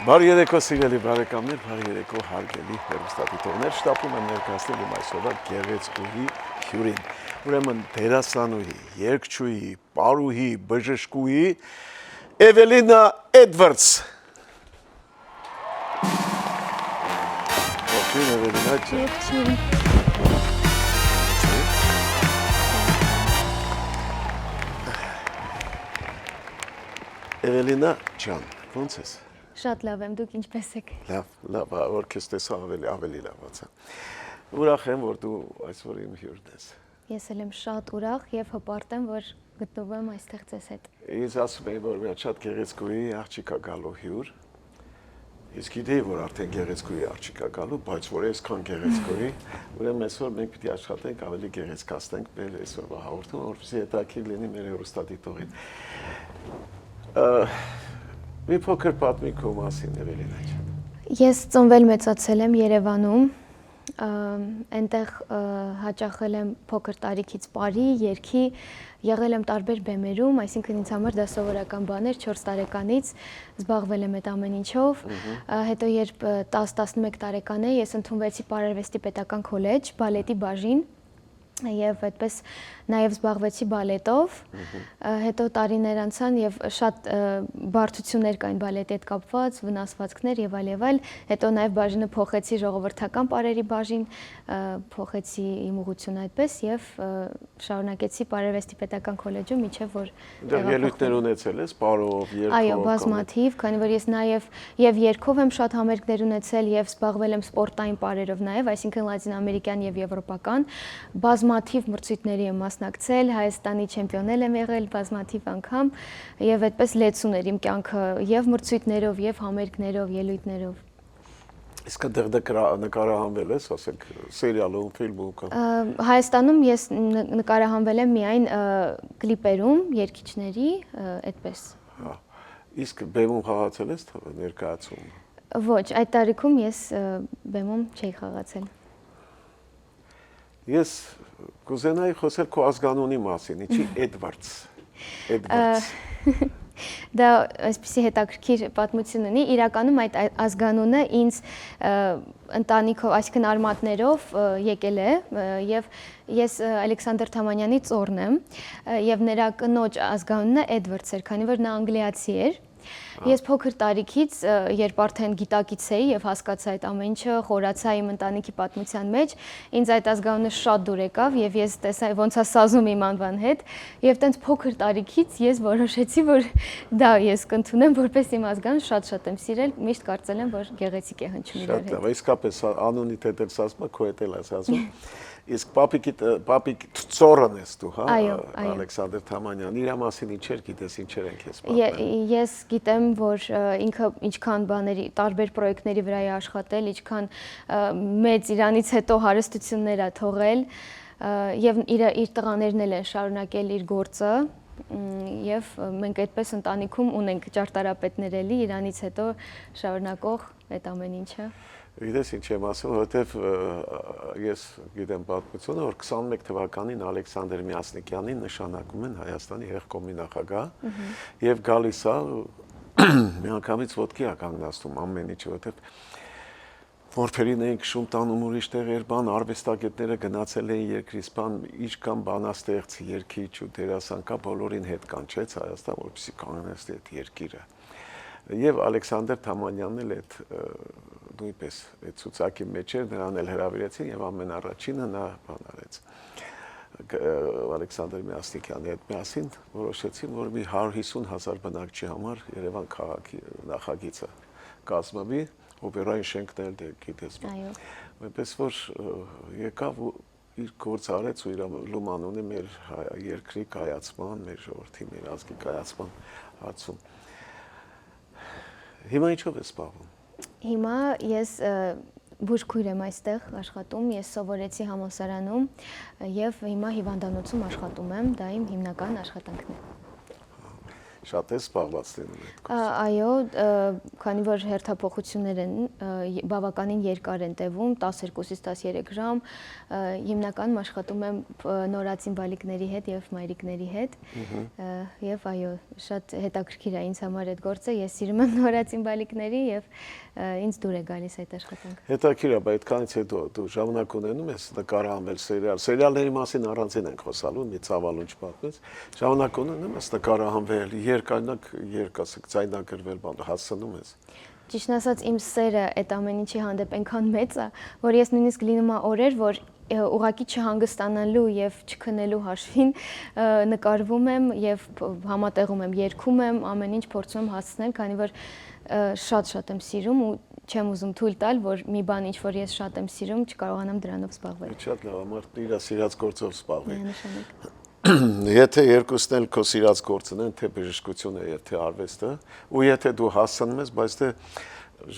Բարի երեկո սիրելի բարեկամներ, բարի երեկո հարգելի հեռուստադիտողներ, շտապում եմ ներկայացնել իմ այսօրվա գեղեցկուհի հյուրին։ Ուրեմն դերասանուհի, երգչուհի, պարուհի, բժշկուհի Էվելինա Էդվարդս։ Ողջույն Էվելինա ջան։ Էվելինա ջան, ո՞նց ես։ Շատ լավ եմ, դուք ինչպես եք։ Լավ, որ քեզ տեսա ավելի լավացա։ Ուրախ եմ, որ դու այսօր իմ հյուրն ես։ Ես էլ եմ շատ ուրախ եւ հպարտ եմ, որ գտնվում եմ այստեղ ձեզ հետ։ Ես ասում եմ, որ մի շատ գեղեցկուհի աղջիկ է գալու հյուր։ Ես գիտեի, որ արդեն գեղեցկուհի աղջիկ է գալու, բայց որ այսքան գեղեցկուհի, ուրեմն այսօր մենք պիտի աշխատենք ավելի գեղեցկացնենք մեր այսօրվա հաղորդումը, որպեսզի հետաքրքիր լինի մեր հեռուստադիտողին։ Մի փոքր պատմի քո մասին, Էվելինա ջան։ Ես ծնվել մեծացել եմ Երևանում, այնտեղ հաճախել եմ փոքր տարիքից պարի, երգի, եղել եմ տարբեր բեմերում, այսինքն ինձ համար դա սովորական բան էր, 4 տարեկանից զբաղվել եմ այդ ամեն ինչով, հետո երբ 10-11 տարեկան էի, ես ընդունվեցի Պարարվեստի պետական քոլեջ, բալետի բաժին, եւ այդպես նաեւ զբաղվեցի բալետով, հետո տարիներ անցան եւ շատ բարդություններ կային բալետի հետ կապված, վնասվածքներ եւ այլ, հետո նաեւ բաժինը փոխեցի ժողովրդական պարերի բաժին, փոխեցի իմ ուղղությունը այդպես եւ շարունակեցի Պարարվեստի պետական քոլեջում, մինչեւ որ ելույթներ ունեցել ես պարով, երգով։ Այո, բազմաթիվ, քանի որ ես նաեւ եւ երգով եմ շատ համերգներ ունեցել եւ զբաղվել եմ սպորտային պարերով նաեւ, այսինքն լատինամերիկյան եւ եվրոպական, բազմաթիվ մրցույթների եմ մասնակցել, Հայաստանի չեմպիոն եմ եղել բազմաթիվ անգամ եւ այդպես լեցուն էր իմ կյանքը եւ մրցույթներով եւ համերգներով, ելույթներով։ Իսկ դեռ նկարահանվել ես, ասենք, սերիալում, ֆիլմում կամ։ Հայաստանում ես նկարահանվել եմ միայն կլիպերում, երգիչների, այդպես։ Հա։ Իսկ բեմում խաղացել ես ներկայացում։ Ոչ, այդ տարիքում ես բեմում չէի խաղացել։ Ես կուզենայի խոսել քո ազգանունի մասին, ինչի Էդվարդս։ Էդվարդս։ Դա այսպեսի հետաքրքիր պատմություն ունի, իրականում այդ ազգանունը ինձ ընտանիքով, այսինքն արմատներով եկել է եւ ես Ալեքսանդր Թամանյանի ծոռն եմ եւ նրա կնոջ ազգանունը Էդվարդս էր, քանի որ նա անգլիացի էր։ Ես փոքր տարիքից, երբ արդեն գիտակից էի եւ հասկացա այդ ամեն ինչը, խորացա իմ ընտանիքի պատմության մեջ, ինձ այդ ազգանունը շատ դուր եկավ եւ ես տեսա ոնց է սազում իմ անվան հետ եւ տենց փոքր տարիքից ես որոշեցի, որ դա ես կընդունեմ որպես իմ ազգանուն, շատ եմ սիրել, միշտ կարծել եմ, որ գեղեցիկ է հնչում իրար հետ։ Շատ լավ, իսկապես անունիդ հետ էլ ասում, քո հետ էլ ասում։ Իսկ պապիկ ծոռն ես դու, հա, Ալեքսանդր Թամանյան, իր մասին ինչեր գիտես, ինչեր են քեզ պատմել։ Ես գիտեմ, որ ինքը ինչքան բաների, տարբեր պրոյեկտների վրա է աշխատել, ինչքան մեծ իրանից հետո հարստություններ է թողել եւ իր տղաներն էլ են շարունակել իր գործը եւ մենք այդպես ընտանիքում ունենք ճարտարապետներ էլի իրանից հետո շարունակող այդ ամեն ինչը։ Գիտես ինչ եմ ասում, որովհետև ես գիտեմ պատմությունը, որ 21 թվականին Ալեքսանդր Միասնիկյանին նշանակում են Հայաստանի հեղկոմի նախագահ եւ գալիս է միանգամից ոտքի է կանգնացնում ամեն ինչը, որովհետև որբերին էին քշում տանում ուրիշ տեղեր, բան արվեստագետները գնացել էին երկրից, բան ինչքան բանաստեղծ, երգիչ ու դերասան կա, բոլորին հետ կանչեց Հայաստան, որպեսզի կանգնեցնի այդ երկիրը։ Եվ Ալեքսանդր Թամանյանն էլ այդ նույնպես այդ ցուցակի մեջ էր, նրան էլ հրավիրեցին եւ ամենառաջինը նա բան արեց։ Ալեքսանդր Միասնիկյանի հետ միասին որոշեցին, որ մի 150,000 բնակչի համար Երևան քաղաքի նախագիծը կազմվի, օպերային շենքն էլ գիտես։ Այո։ Այնպես որ եկավ ու իր գործ արեց ու իր լուման ունի մեր երկրի կայացման, մեր ժողովրդի, մեր ազգի կայացման հարցում։ Հիմա ինչով ես զբաղվում։ Հիմա ես բուժքույր եմ այստեղ աշխատում, ես սովորեցի համալսարանում եւ հիմա հիվանդանոցում աշխատում եմ, դա իմ հիմնական աշխատանքն է։ Շատ է զբաղված լինում այդ գործը։ Այո, քանի որ հերթափոխություններ են բավականին երկար են տևում, 12-ից 13 ժամ, հիմնականում աշխատում եմ նորածին բալիկների հետ եւ մայրիկների հետ։ Եվ այո, շատ հետաքրքիր է ինձ համար այդ գործը, ես սիրում եմ նորածին բալիկների եւ ինձ դուր է գալիս այդ աշխատանքը։ Հետաքրքիր է, բայց այդքանից հետո դու ժամանակ ունենում ես նկարահանվել սերիալների մասին առանձին ենք խոսալու, մի ծավալուն չպատմես, ժամանակ ունենում ես նկարահանվել, երկասիկ ձայնագրվել, հասցնում ես։ Ճիշտն ասած, իմ սերը այդ ամեն ինչի հանդեպ այնքան մեծ է, որ ես նույնիսկ լինում է օրեր, որ ուղղակի չհանգստանալու եւ չքնելու հաշվին նկարվում եմ եւ համատեղում եմ, երգում եմ, ամեն ինչ փորձում եմ հասցնել, քանի որ շատ եմ սիրում ու չեմ ուզում թույլ տալ, որ մի բան ինչ որ ես շատ եմ սիրում, չկարողանամ դրանով զբաղվել։ Շատ լավ, մարդը իր սիրած գործով զբաղվի։ Միանշանակ։ Եթե երկուսն էլ քո սիրած գործն են, թե բժշկությունը եւ թե արվեստը, ու եթե դու հասցնում ես, բայց դե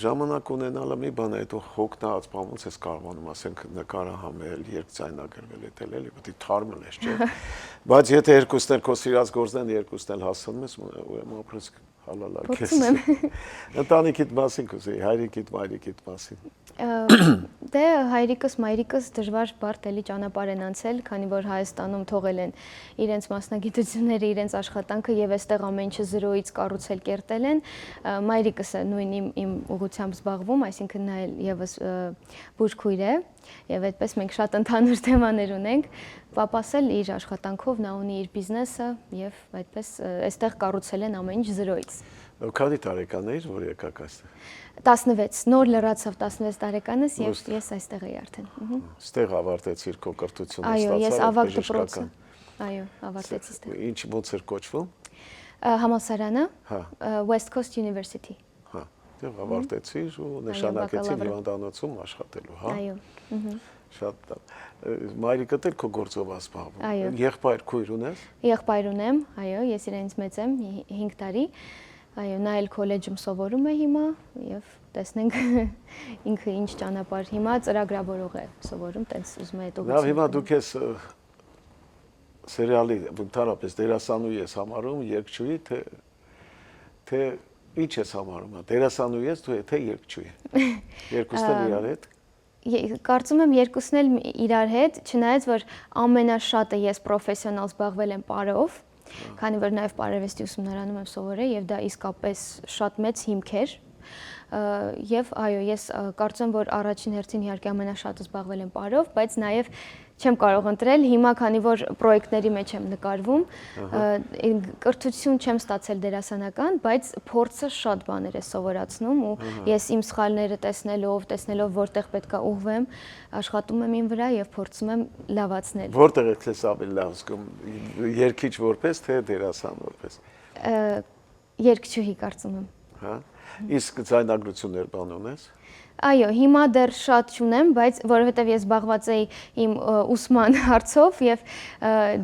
ժամանակ ունենալը մի բան է, դու հոգնած բանից ես կարողանում, ասենք, նկարահանվել, երկձայնագրվել, էլի, պետք է թարմել ես, չէ՞։ Բայց եթե երկուսն էլ քո սիրած գործն են, երկուսն էլ հասցնում ես, ուրեմն ապրես հալալա քեզ։ Փորձում եմ։ Ընտանիքիդ մասին կուզեի, հայրիկիդ, մայրիկիդ մասին։ Դե հայրիկս, մայրիկս դժվար բարդ էլի ճանապարհ են անցել, քանի որ Հայաստանում թողել են իրենց մասնագիտությունները, իրենց աշխատանքը եւ այստեղ ամեն ինչը զրոյից կառուցել կերտել են։ Մայրիկս է նույն իմ ուղղությամբ զբաղվում, այսինքն նա եւս բուժքույր է եւ այդպես մենք շատ ընդհանուր թեմաներ ունենք։ Պապաս էլ իր աշխատանքով նա ունի իր բիզնեսը եւ այդպես այստեղ կառուցել են ամեն ինչ զրոյից։ Քանի տարեկան էիր, որ եկաք այստեղ։ 16, նոր լրացավ 16 տարեկանս եւ ես այստեղ էի արդեն։ Ստեղ ավարտեցիր քո կրթությունը, այո, ես ավագ դպրոցը։ Այո, ավարտեցի ստեղ։ Ինչ ոնց էր կոչվում։ Համալսարանը, West Coast University։ Հա, դեռ ավարտեցիր ու նշանակեցիր հիվանդանոցում աշխատելու, հա։ Այո։ Շատ լավ։ Մայրիկդ էլ քո գործով է զբաղվում։ Այո։ Եղբայր քույր ունես։ Եղբայր ունեմ, այո, ես իրենից մեծ եմ, 5 տարի։ Այո, նա էլ քոլեջում սովորում է հիմա եւ տեսնենք ինքը ինչ ճանապարհ հիմա ծրագրավորող է սովորում, տենց ուզում է այդ ուղղությամբ։ Լավ, հիմա դուք ես սերիալի ընդհանրապես դերասանուհի ես համարում, երգչուհի, թե ինչ ես համարում, դերասանուհի ես դու թե երգչուհի։ Երկուսն էլ իրար հետ։ Կարծում եմ երկուսն էլ իրար հետ, չնայած որ ամենաշատը ես պրոֆեսիոնալ զբաղվել եմ պարով, քանի որ նաև պարարվեստի ուսումնարանում եմ սովորել եւ դա իսկապես շատ մեծ հիմք էր։ Եվ այո, ես կարծում եմ, որ առաջին հերթին իհարկե ամենաշատը զբաղվել եմ պարով, բայց նաև չեմ կարող ընտրել հիմա, քանի որ պրոյեկտների մեջ եմ նկարվում, կրթություն չեմ ստացել դերասանական, բայց փորձը շատ բաներ է սովորացնում ու ես իմ սխալները տեսնելով որտեղ պետք է ուղղվեմ, աշխատում եմ իմ վրա եւ փորձում եմ լավացնել։ Որտեղ եք ես ավելի լավ զգում, երգիչ որպես թե դերասան որպես։ Երգչուհի կարծում եմ։ Հա։ Իսկ ձայնագրություններ բան ունես։ Այո, հիմա դեռ շատ չունեմ, բայց որովհետև ես զբաղված էի իմ ուսման հարցով եւ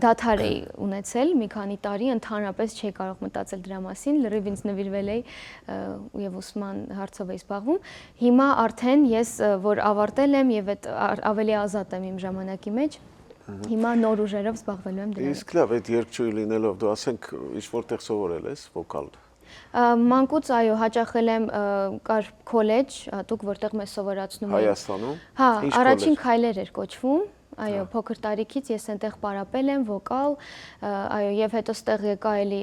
դադար էի ունեցել մի քանի տարի, ընդհանրապես չէի կարող մտածել դրա մասին, լրիվ ինձ նվիրվել էի եւ ուսման հարցով էի զբաղվում։ Հիմա արդեն ես որ ավարտել եմ եւ այդ ավելի ազատ եմ իմ ժամանակի մեջ, հիմա նոր ուժերով զբաղվելու եմ դրանով։ Իսկ լավ, այդ երգչուհի լինելով դու ասենք ինչ որտեղ սովորել ես վոկալ։ Մանկուց այո, հաճախել եմ կար քոլեջ, հատուկ որտեղ մեզ սովորացնում էին Հայաստանում։ Հա, առաջին քայլեր էր կոչվում, այո, փոքր տարիքից ես այնտեղ պարապել եմ վոկալ, այո, եւ հետո ստեղ եկա էլի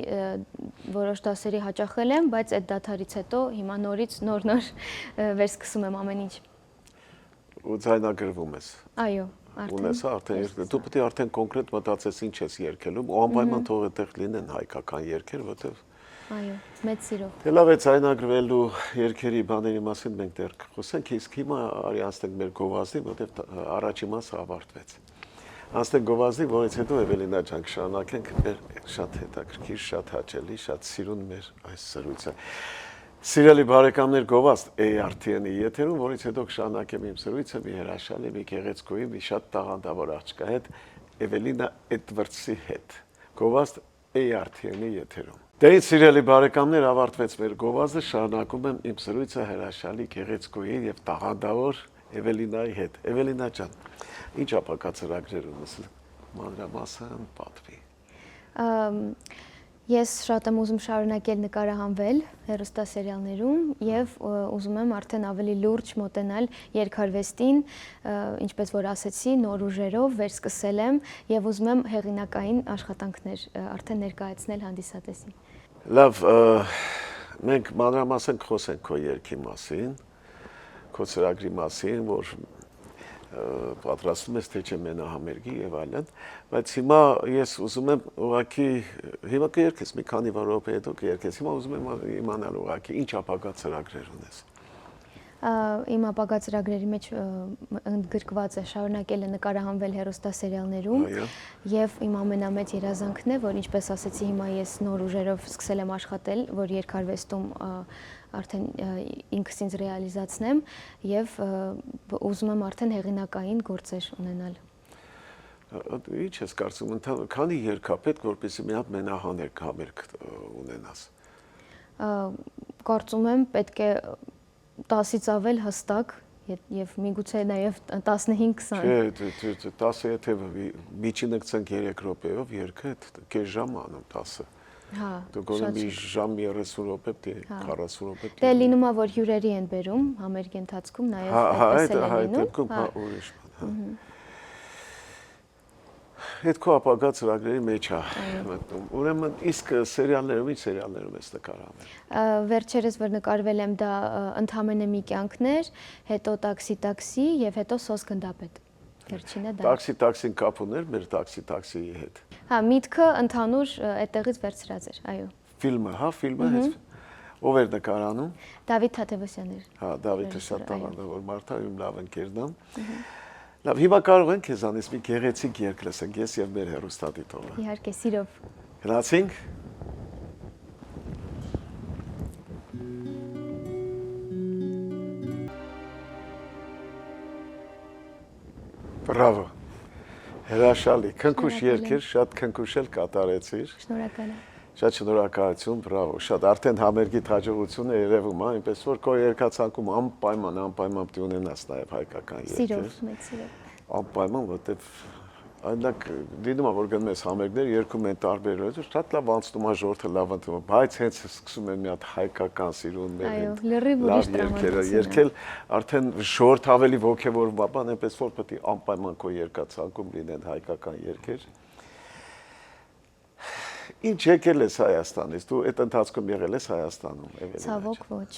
որոշ դասերի հաճախել եմ, բայց այդ դադարից հետո հիմա նորից նոր վերսկսում եմ ամեն ինչ։ Ու ձայնագրվում ես։ Այո, Ունես արդեն դու պետք է արդեն կոնկրետ մտածես ինչ ես երգելու, ու անպայման թող այդտեղ լինեն հայկական երգեր, որտեղ Այո, մեծ սիրով։ Դե լավ է ձայնագրվելու երգերի բաների մասին մենք դեռ խոսենք, իսկ հիմա արի անցնենք մեր գովազդի, որտեղ առաջի մասը ավարտվեց։ Անցնենք գովազդի, որից հետո Էվելինա ջան կշարունակենք մեր շատ հետաքրքիր, շատ հաճելի, շատ սիրուն մեր այս զրույցը։ Սիրելի բարեկամներ, գովազդ ARTN-ի եթերում, որից հետո կշարունակեմ իմ զրույցը մի հրաշալի, մի գեղեցկուհի, մի շատ տաղանդավոր աղջկա հետ, Էվելինա Էդվարդսի հետ։ Գովազդ ARTN-ի եթերում։ Դե սիրելի բարեկամներ, ավարտվեց մեր գովազդը, շարունակում եմ իմ զրույցը հրաշալի գեղեցկուհի եւ տաղանդավոր Էվելինայի հետ։ Էվելինա ջան, ինչ ապակա ծրագրեր ունես մանրամասն պատվի։ Ես շատ եմ ուզում շարունակել նկարահանվել հեռուստասերիալներում եւ ուզում եմ արդեն ավելի լուրջ մոտենալ երգարվեստին, ինչպես որ ասեցի, նոր ուժերով վերսկսել եմ եւ ուզում եմ հեղինակային աշխատանքներ արդեն ներկայացնել հանդիսատեսին։ Լավ, մենք մանրամասն խոսենք քո երգի մասին, քո ծրագրի մասին, որ պատրաստում ես թե չէ մենահամերգի եւ այլն, բայց հիմա ես ուզում եմ ուղղակի հիմա կերկես մի քանի րոպե հետո կերկես, հիմա ուզում եմ իմանալ ուղղակի ինչ ապագա ծրագրեր ունես։ Իմ ապագա ծրագրերի մեջ ընդգրկված է շարունակելը նկարահանվել հեռուստասերիալներում եւ իմ ամենամեծ երազանքն է, որ ինչպես ասեցի, հիմա ես նոր ուժերով սկսել եմ աշխատել, որ երգարվեստում արդեն ինքս ինձ ռեալիզացնեմ եւ ուզում եմ արդեն հեղինակային գործեր ունենալ։ Ինչ ես կարծում, քանի երգ է պետք, որպեսզի մի հատ մենահամերգ ունենաս։ Կարծում եմ պետք է 10-ից ավել հստակ եւ միգուցե նաեւ 15-20։ Չէ, 10 եթե միջինը գցենք 3 րոպեով երգը կես ժամ անում 10-ը։ Հա, դու գոնե մի ժամ 30 րոպե, 40 րոպե։ Դե լինում է որ հյուրերի են բերում համերգի ընթացքում նաեւ այդպես էլ է լինում։ Հա, ուրիշ բան։ Այդ քո ապագա ծրագրերի մեջ է մտնում։ Ուրեմն իսկ սերիալներում ինչ սերիալներում ես նկարահանել։ Վերջերս որ նկարվել եմ դա ընդհանրապես մի կյանքներ, հետո տաքսի եւ հետո սոս գնդապետ։ Վերջինը դա։ Տաքսին կապ ուներ մեր տաքսիի հետ։ Հա, միտքը ընդհանուր այդտեղից վերցրած էր, այո։ Ֆիլմը, հա, ֆիլմը հետ ով էր նկարանում։ Դավիթ Թադևոսյանն էր։ Հա, Դավիթը շատ տաղանդավոր մարդ է, իմ լավ ընկերն է։ Լավ, հիմա կարող ենք քեզանից մի գեղեցիկ երգ լսենք, ես եւ մեր հեռուստադիտողը։ Իհարկե, սիրով։ Գնացինք։ Բրավո։ Հրաշալի, քնքուշ երգ էր, շատ քնքուշ էլ կատարեցիր։ Շնորհակալ եմ։ Շատ շնորհակալություն, բրավո, շատ արդեն համերգի հաջողություն է երևում, այնպես որ քո երգացանկում անպայման պիտի ունենաս նաև հայկական երգեր։ Սիրով, մեծ սիրով։ Անպայման, որտեվ այնակ դիտում որ գնում ես համերգներ, երգում են տարբեր լեզու, շատ լավ անցնում է ժողովուրդը լավ ընդունում, բայց հենց սկսում են մի հատ հայկական սիրուն մեր այո, լրիվ ուրիշ տրամադրություն։ Երգել արդեն ժողովուրդ ավելի ոգևորվում, բան այնպես որ պետք է անպայման քո երգացանկում լինեն հայկական երգեր։ Ինչ եկել ես Հայաստանից, դու այդ ընթացքում եղել ես Հայաստանում։ Ցավոք ոչ։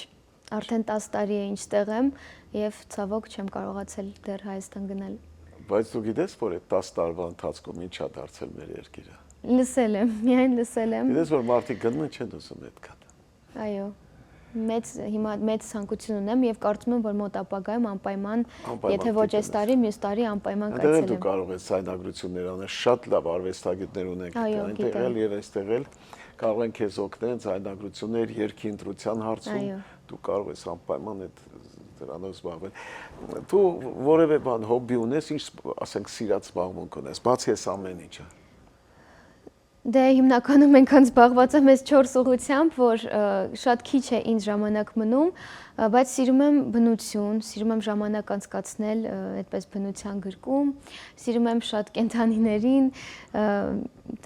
Արդեն 10 տարի է ինչ տեղ եմ եւ ցավոք չեմ կարողացել դեռ Հայաստան գնալ։ Բայց դու գիտես, որ այդ 10 տարվա ընթացքում ինչ է դարձել մեր երկիրը։ Լսել եմ, միայն լսել եմ։ Գիտես, որ մարդիկ գնում չեն ուզում այդքան։ Այո։ Հիմա մեծ ցանկություն ունեմ եւ կարծում եմ, որ մոտ ապագայում անպայման, եթե ոչ այս տարի, մյուս տարի անպայման կայցելեմ։ Դու կարող ես ցայնագրություններ անել, շատ լավ արվեստագետներ ունենք այնտեղ էլ եւ այստեղ էլ կարող են քեզ օգնել ցայնագրություններ երկի ընտրության հարցում։ Դու կարող ես անպայման այդ դրանով զբաղվել։ Դու որևէ բան հոբբի ունես, ինչ ասենք սիրած զբաղմունք ունես, բացի այս ամեն ինչը։ Դե հիմնականում այնքան զբաղված եմ այս 4 ուղղությամբ, որ շատ քիչ է ինձ ժամանակ մնում, բայց սիրում եմ բնություն, սիրում եմ ժամանակ անցկացնել այդպես բնության գրկում, սիրում եմ շատ կենդանիներին,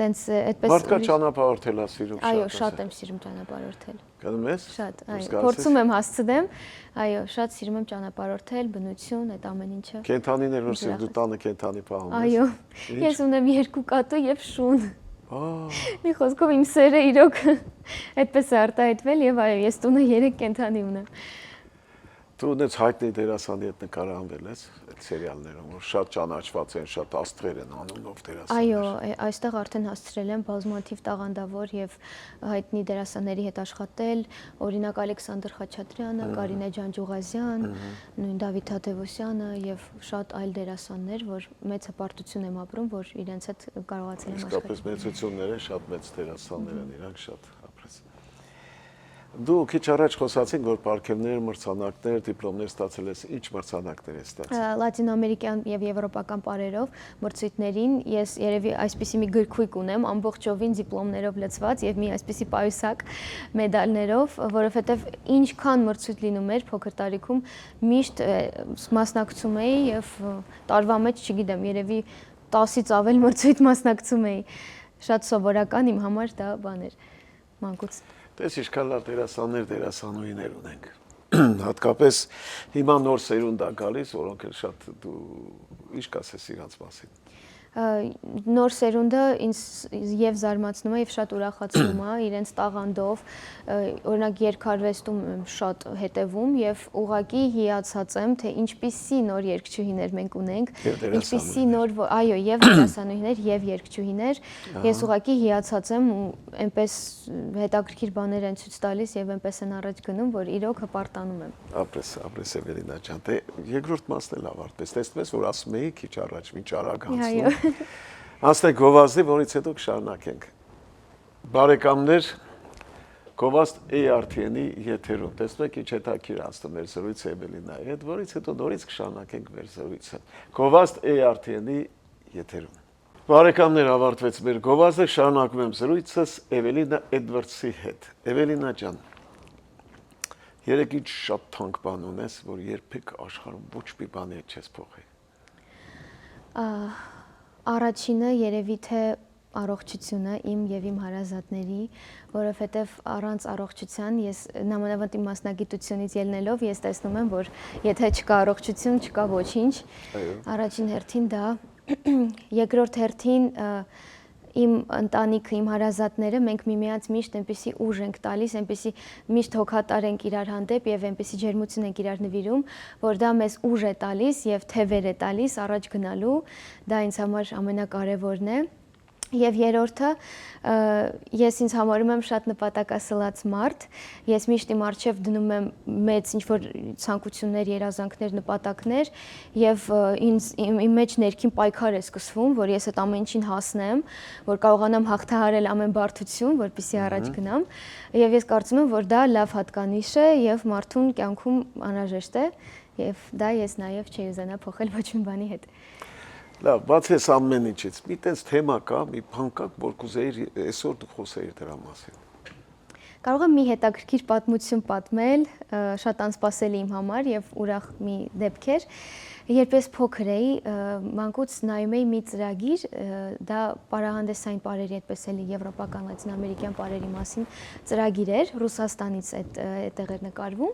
տենց այդպես Մարդկա ճանապարհորդել է սիրում շատ։ Այո, շատ եմ սիրում ճանապարհորդել։ Գնում ես։ Շատ, այո, փորձում եմ հասցնեմ, այո, շատ սիրում եմ ճանապարհորդել, բնություն, այդ ամեն ինչը։ Կենդանիներ որ սիրում, դու տանը կենդանի պահում ես։ Այո, ես ունեմ 2 կատու եւ շուն։ Մի խոսքով իմ սերը իրոք այդպես է արտահայտվել եւ այո, ես տունը 3 կենդանի ունեմ։ Դու ունես հայտնի դերասանի հետ նկարահանվել ես այդ սերիալներում, որ շատ ճանաչված են, շատ աստղեր են անունով դերասաններ։ Այո, այստեղ արդեն հասցրել եմ բազմաթիվ տաղանդավոր եւ հայտնի դերասանների հետ աշխատել, օրինակ Ալեքսանդր Խաչատրյանը, Կարինե Ջանջուղազյան, նույն Դավիթ Թադևոսյանը եւ շատ այլ դերասաններ, որ մեծ հպարտություն եմ ապրում, որ իրենց հետ կարողացել եմ աշխատել։ Իսկապես մեծություններ են, շատ մեծ դերասաններ են, իրանք շատ ապրես։ Դու քիչ առաջ խոսացինք, որ պարգևներ, մրցանակներ, դիպլոմներ ստացել ես, ինչ մրցանակներ ես ստացել։ Լատինոամերիկյան եւ եվրոպական պարերով մրցույթներին ես երևի այսպիսի մի գրքույկ ունեմ, ամբողջովին դիպլոմներով լցված եւ մի այսպիսի պայուսակ մեդալներով, որովհետեւ ինչքան մրցույթ լինում էր փոքր տարիքում, միշտ մասնակցում էի եւ տարվա մեջ, չգիտեմ, երևի 10-ից ավել մրցույթ մասնակցում էի։ Շատ սովորական իմ համար դա բան էր։ մանկուց։ Տես ինչքան լավ դերասաններ, դերասանուհիներ ունենք։ Հատկապես հիմա նոր սերունդ է գալիս, որոնք էլ շատ դու ինչ կասես իրանց մասին։ Նոր սերունդը ինձ եւ զարմացնում է եւ շատ ուրախացնում է իրենց տաղանդով, օրինակ երկարվեստում եմ շատ հետևում եւ ուղղակի հիացած եմ, թե ինչպիսի նոր երգչուհիներ մենք ունենք, ինչպիսի նոր, այո, եւ դերասանուհիներ եւ երգչուհիներ։ Ես ուղղակի հիացած եմ ու այնպես հետաքրքիր բաներ են ցույց տալիս եւ այնպես են առաջ գնում, որ իրոք հպարտանում եմ։ Ապրես Էվելինա ջան, դե երկրորդ մասն էլ ավարտվեց։ Տեսնում ես, որ ասում էի քիչ առաջ, ինչ արագ անցնում։ Անցնենք գովազդի, որից հետո կշարունակենք։ Բարեկամներ, գովազդ ARTN-ի եթերում։ Տեսնում եք, ինչ հետաքրքիր անցնում մեր զրույցը Էվելինայի հետ, որից հետո նորից կշարունակենք մեր զրույցը։ Գովազդ ARTN-ի եթերում։ Բարեկամներ, ավարտվեց մեր գովազդը, շարունակում եմ զրույցս Էվելինա Էդվարդսի հետ։ Էվելինա ջան, երեք ինչ շատ թանկ բան ունես, որ երբեք աշխարհում ոչ մի բանի հետ չես փոխի։ Առաջինը երևի թե առողջությունը իմ եւ իմ հարազատների, որովհետեւ առանց առողջության ես նամանավանդ իմ մասնագիտությունից ելնելով ես տեսնում եմ, որ եթե չկա առողջություն, չկա ոչինչ։ Առաջին հերթին դա, երկրորդ հերթին իմ ընտանիքը, իմ հարազատները, մենք միմյանց միշտ այնպեսի ուժ ենք տալիս, այնպեսի միշտ հոգատար ենք իրար հանդեպ եւ այնպեսի ջերմություն ենք իրար նվիրում, որ դա մեզ ուժ է տալիս եւ թևեր է տալիս առաջ գնալու, դա ինձ համար ամենակարևորն է։ Եվ երրորդը, ես ինձ համարում եմ շատ նպատակասլաց մարդ, ես միշտ իմ առջև դնում եմ մեծ ինչ-որ ցանկություններ, երազանքներ, նպատակներ եւ իմ մեջ ներքին պայքար է սկսվում, որ ես այդ ամեն ինչին հասնեմ, որ կարողանամ հաղթահարել ամեն բարդություն, որպեսզի առաջ գնամ եւ ես կարծում եմ, որ դա լավ հատկանիշ է եւ մարդուն կյանքում անհրաժեշտ է եւ դա ես նաեւ չի ուզենա փոխել ոչ մի բանի հետ։ Լավ, բացի այս ամեն ինչից, մի տես թեմա կա, մի բան կա, որ կուզեիր այսօր դու խոսեիր դրա մասին։ Կարող եմ մի հետաքրքիր պատմություն պատմել, շատ անսպասելի իմ համար եւ ուրախ մի դեպք էր։ Երբ ես փոքր էի, մանկուց նայում էի մի ծրագիր, դա պարահանդեսային պարերի, այդպես էլի եվրոպական, լատինամերիկյան պարերի մասին ծրագիր էր, Ռուսաստանից այդտեղ էր նկարվում,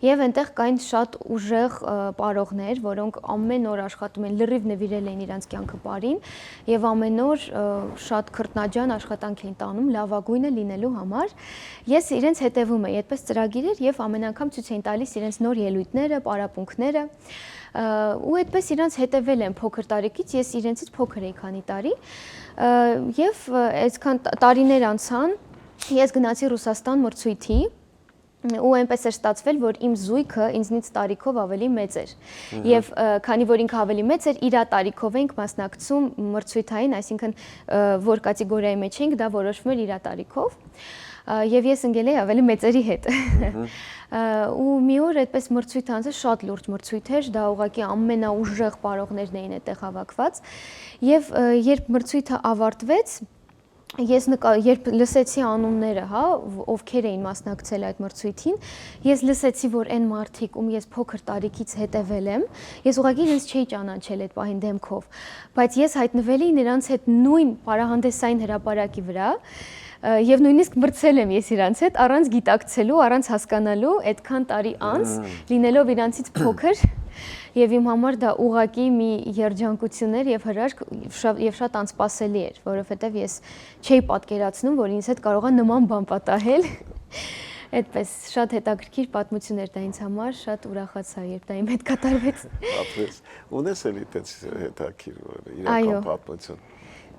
եւ այնտեղ կային շատ ուժեղ պարողներ, որոնք ամեն օր աշխատում են, լրիվ նվիրել էին իրանց կյանքը պարին, եւ ամեն օր շատ քրտնաջան աշխատանք էին տանում լավագույնը լինելու համար։ Ես իրենց հետևում էի, այդպես ծրագիր էր եւ ամեն անգամ ցույց էին տալիս իրենց նոր ելույթները, պարապմունքները։ Ու այդպես իրանց հետևել եմ փոքր տարիքից, ես իրենցից փոքր էի քանի տարի եւ այսքան տարիներ անցան, ես գնացի Ռուսաստան մրցույթի ու այնպես էր ստացվել, որ իմ զույգը ինձնից տարիքով ավելի մեծ էր եւ քանի որ ինքը ավելի մեծ էր, իր տարիքով ենք մասնակցում մրցույթային, այսինքն որ կատեգորիայի մեջ ենք, դա որոշվում էր իր տարիքով եւ ես ընկել էի ավելի մեծերի հետ։ Ու մի օր այդպես մրցույթ անցա, շատ լուրջ մրցույթ էր, դա ուղղակի ամենաուժեղ պարողներն էին այդտեղ հավաքված եւ երբ մրցույթը ավարտվեց, ես երբ լսեցի անունները, հա, ովքեր էին մասնակցել այդ մրցույթին, ես լսեցի, որ այն մարդիկ, ում ես փոքր տարիքից հետևել եմ, ես ուղղակի իրենց չէի ճանաչել այդ պահին դեմքով, բայց ես հայտնվել էի նրանց հետ նույն պարահանդեսային հրապարակի վրա եւ նույնիսկ մրցել եմ ես իրանց հետ առանց գիտակցելու, առանց հասկանալու, այդքան տարի անց, լինելով իրանցից փոքր եւ իմ համար դա ուղղակի մի երջանկություն էր եւ հրաշք եւ շատ անսպասելի էր, որովհետեւ ես չէի պատկերացնում, որ ինձ հետ կարող է նման բան պատահել։ Այդպես շատ հետաքրքիր պատմություն էր դա ինձ համար, շատ ուրախացա, երբ դա իմ հետ կատարվեց։ Ապրես, ունես էլի այդպես հետաքրքիր իրական պատմություն։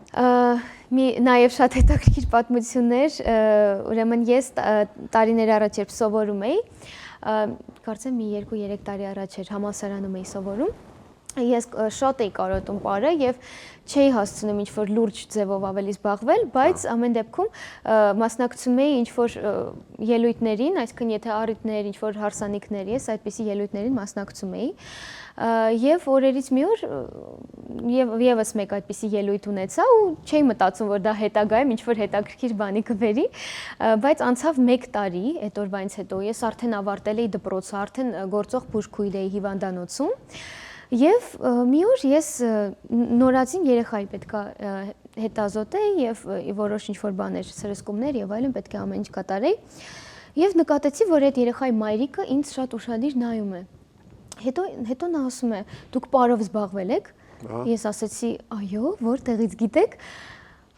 Նաև շատ հետաքրքիր պատմություններ, ուրեմն ես տարիներ առաջ երբ սովորում էի, կարծեմ մի 2-3 տարի առաջ էր համալսարանում էի սովորում, ես շատ էի կարոտում պարը եւ չէի հասցնում ինչ-որ լուրջ ձևով ավելի զբաղվել, բայց ամեն դեպքում մասնակցում էի ինչ-որ ելույթներին, այսինքն եթե առիթներ, ինչ-որ հարսանիքներ ես, այդպիսի ելույթներին մասնակցում էի եւ օրերից մի օր եւս մեկ այդպիսի ելույթ ունեցա ու չէի մտածում, որ դա հետագայում ինչ-որ հետաքրքիր բանի կբերի, բայց անցավ 1 տարի այդ օրվանից հետո ես արդեն ավարտել էի դպրոցը, արդեն գործող բուժքույր էի հիվանդանոցում Եվ մի օր ես նորածին երեխայի պետքա հետազոտեի եւ որոշ ինչ-որ բաներ, սրսկումներ եւ այլն պետք է ամեն ինչ կատարեի։ Եվ նկատեցի, որ այդ երեխայի մայրիկը ինձ շատ ուշադիր նայում է։ Հետո նա ասում է. «Դուք պարով զբաղվել եք»։ Ես ասեցի. «Այո, որտեղից գիտեք»։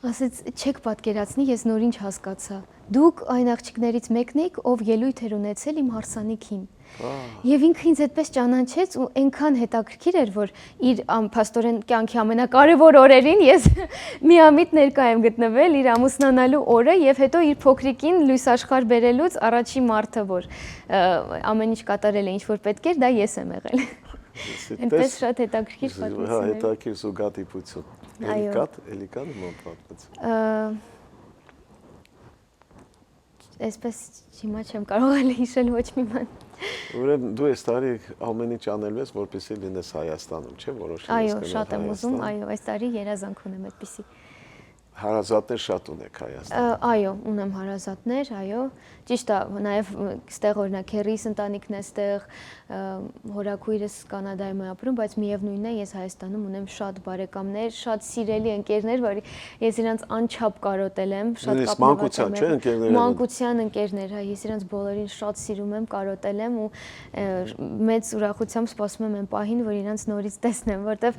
Ասեց. «Չեք պատկերացնի, ես նոր ինչ հասկացա։ Դուք այն աղջիկներից մեկն եք, ով ելույթ էր ունեցել իմ հարսանիքին»։ Եվ ինքը ինձ այդպես ճանաչեց ու այնքան հետաքրքիր էր, որ իր փաստորեն կյանքի ամենակարևոր օրերին ես միամիտ ներկա եմ գտնվել իր ամուսնանալու օրը եւ հետո իր փոքրիկին լույս աշխարհ բերելուց առաջի մարդը, որ ամեն ինչ կատարել է ինչ որ պետք էր, դա ես եմ եղել։ Այնպես շատ հետաքրքիր պատմություն է։ Հետաքրքիր զուգադիպություն։ Էլիկա նման պատմություն։ Այսպես հիմա չեմ կարող հիշել ոչ մի բան։ Ուրեմն դու այս տարի ամեն ինչ անելու ես, որպեսզի լինես Հայաստանում, չէ՞, որոշել ես։ Այո, շատ եմ ուզում, այո, այս տարի երազանք ունեմ այդպիսի։ Հարազատներ շատ ունեք Հայաստանում։ Այո, ունեմ հարազատներ, այո։ Ճիշտ է, նաև ստեղ օրինակ հերիս ընտանիքն է ստեղ, հորաքույրս Կանադայում է ապրում, բայց միևնույնն է, ես Հայաստանում ունեմ շատ բարեկամներ, շատ սիրելի ընկերներ, որ ես իրանց անչափ կարոտել եմ, շատ կապնավարել եմ։ Մանկության, չէ՞, ընկերներ։ Մանկության ընկերներ, հա, ես իրանց բոլորին շատ սիրում եմ, կարոտել եմ ու մեծ ուրախությամբ սպասում եմ այն պահին, որ իրանց նորից տեսնեմ, որտեվ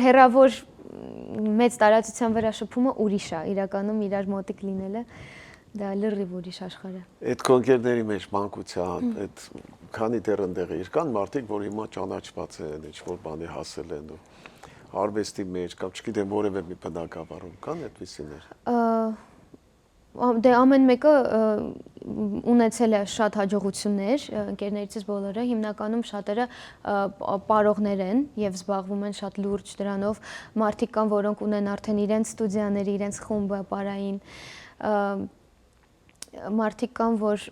հեռավոր մեծ տարածության վրա շփումը ուրիշ է, իրականում իրար մոտիկ լինելը դա լրիվ ուրիշ աշխարհ է։ Այդ կոնկերների մեջ մանկության, այդ քանի դեռ ընդեղ էր, կան մարդիկ, որ հիմա ճանաչված են, ինչ-որ բանի հասել են ու արվեստի մեջ կամ չգիտեմ որևէ մի բնակավարում, կան այդպիսիներ։ Դե ամեն մեկը ունեցել է շատ հաջողություններ, ընկերներիցս բոլորը, հիմնականում շատերը պարողներ են եւ զբաղվում են շատ լուրջ դրանով, մարդիկ կան, որոնք ունեն արդեն իրենց ստուդիաները, իրենց խումբը, պարային, մարդիկ կան, որ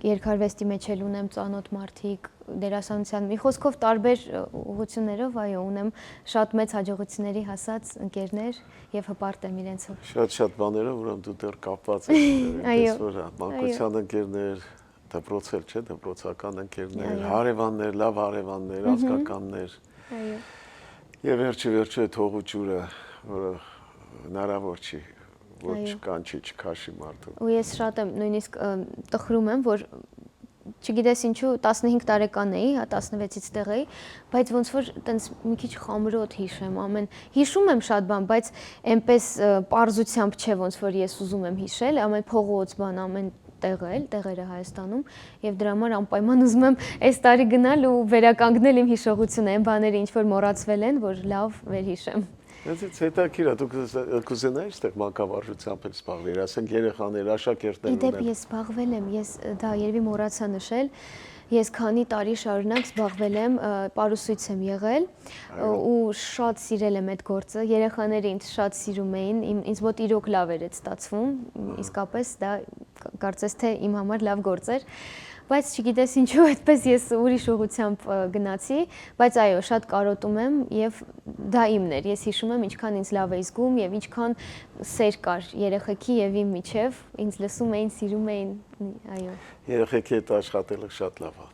երկարվեստի մեջ էլ ունեմ ծանոթ մարդիկ, դերասանության մի խոսքով տարբեր ուղղություններով, այո, ունեմ շատ մեծ հաջողությունների հասած ընկերներ եւ հպարտ եմ իրենցով։ Շատ բաներով, ուրեմն դու դեռ կապված ես, որ մանկության ընկերներ, դպրոցել, չէ, դպրոցական ընկերներ, հարևաններ, լավ հարևաններ, ազգականներ։ Այո։ Եվ վերջը այդ հողուճուրը, որը հնարավոր չի ոչ կանչի չքաշի մարդուն։ Ու ես շատ եմ նույնիսկ տխրում եմ, որ չգիտես ինչու 15 տարեկան էի, հա 16-ից տեղ էի, բայց ոնց որ տենց մի քիչ խամրոտ հիշեմ, հիշում եմ շատ բան, բայց այնպես պարզությամբ չէ ոնց որ ես ուզում եմ հիշել, ամեն փողոց բան, ամեն տեղերը Հայաստանում եւ դրա համար անպայման ուզում եմ այս տարի գնալ ու վերականգնել իմ հիշողությունը, այն բաները ինչ որ մոռացվել են, որ լավ վերհիշեմ։ Դից հետաքրքիր է, դուք կուզենայի այստեղ մանկավարժությամբ զբաղվել, ասենք երեխաներ, աշակերտներ ունեն։ Իդեպ ես զբաղվել եմ, ես դա երևի մոռացա նշել, ես քանի տարի շարունակ զբաղվել եմ, պարուսույց եմ եղել ու շատ սիրել եմ այդ գործը, երեխաները ինձ շատ սիրում էին, ինձ մոտ իրոք լավ էր այդ ստացվում, իսկապես դա կարծես թե իմ համար լավ գործ էր։ Բայց չգիտես ինչու այդպես ես ուրիշ ուղղությամբ գնացի, բայց այո, շատ կարոտում եմ եւ դա իմն էր։ Ես հիշում եմ ինչքան ինձ լավ էի զգում եւ ինչքան սեր կար երեխեքի եւ իմ միջեւ, ինձ լսում էին, սիրում էին, այո։ Երեխեքի հետ աշխատելը շատ լավ է։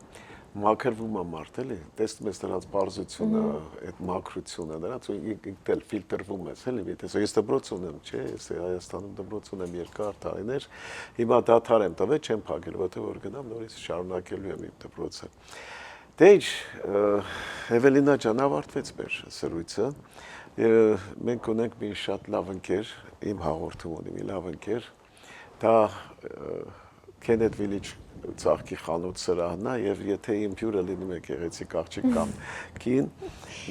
Մաքրվում է մարդ, էլի, տեսնում ես նրանց բարձությունը, այդ մաքրությունը, նրանց ինքն էլ ֆիլտրվում ես, էլի, ես դպրոց ունեմ, չէ, ես Հայաստանում դպրոց ունեմ երկար տարիներ, հիմա դադար եմ տվել, չեմ փակել, որտեղ որ գնամ նորից շարունակելու եմ իմ դպրոցը։ Դե ինչ, Էվելինա ջան, ավարտվեց մեր սրույցը, մենք ունենք մի շատ լավ ընկեր, իմ հաղորդում ունի մի լավ ընկեր, դա Kenneth Village ծաղկի խանութ սրահն է եւ եթե իմ հյուրը լինում է գեղեցիկ աղջիկ կամ կին,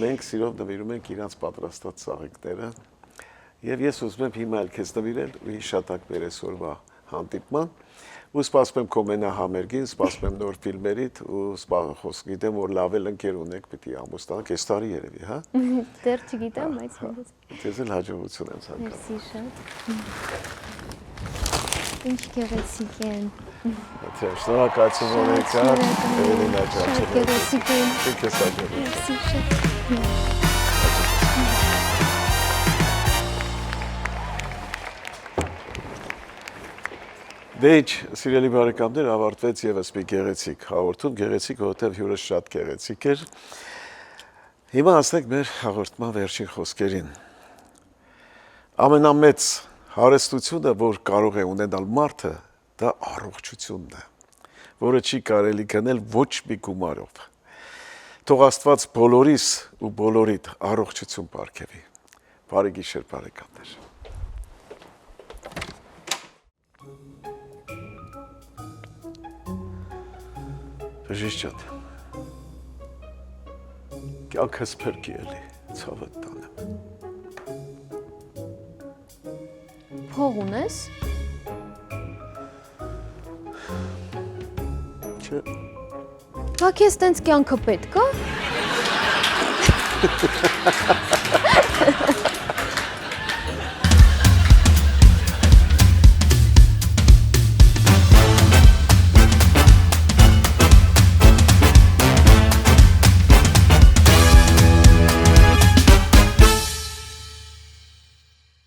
մենք սիրով նվիրում ենք իրանց պատրաստած ծաղիկները եւ ես ուզում եմ հիմա էլ քեզ նվիրել ու հիշատակ մեր այսօրվա հանդիպման ու սպասում եմ քո մենահամերգին, սպասում եմ նոր ֆիլմերիդ ու խոսք գիտեմ որ լավ էլ ընկեր ունեք պիտի ամուսնանաք այս տարի երևի, հա։ Դեռ չգիտեմ, բայց Ձեզ էլ հաջողություն եմ ցանկանում։ Մերսի շատ։ Ինչ գեղեցիկ են։ Շնորհակալություն որ եկաք, Էվելինա ջան։ Շատ գեղեցիկ են։ Քեզ հաջողություն։ Մերսի շատ։ Դե ինչ, սիրելի բարեկամներ, ավարտվեց եւս մի գեղեցիկ հաղորդում, գեղեցիկ, որովհետեւ հյուրը շատ գեղեցիկ էր։ Հիմա ասենք մեր հաղորդման վերջին խոսքերին։ Ամենամեծ հարստությունը, որ կարող է ունենալ մարդը, դա առողջությունն է, որը չի կարելի գնել ոչ մի գումարով։ Թող Աստված բոլորիս ու բոլորիդ առողջություն պարգևի։ Բարի գիշեր, բարեկամներ։ Բժիշկ ջան, կյանքս փրկի էլի, ցավը տանեմ։ Փող ունես։ Չէ։ Բա քեզ տենց կյանքը պետք է։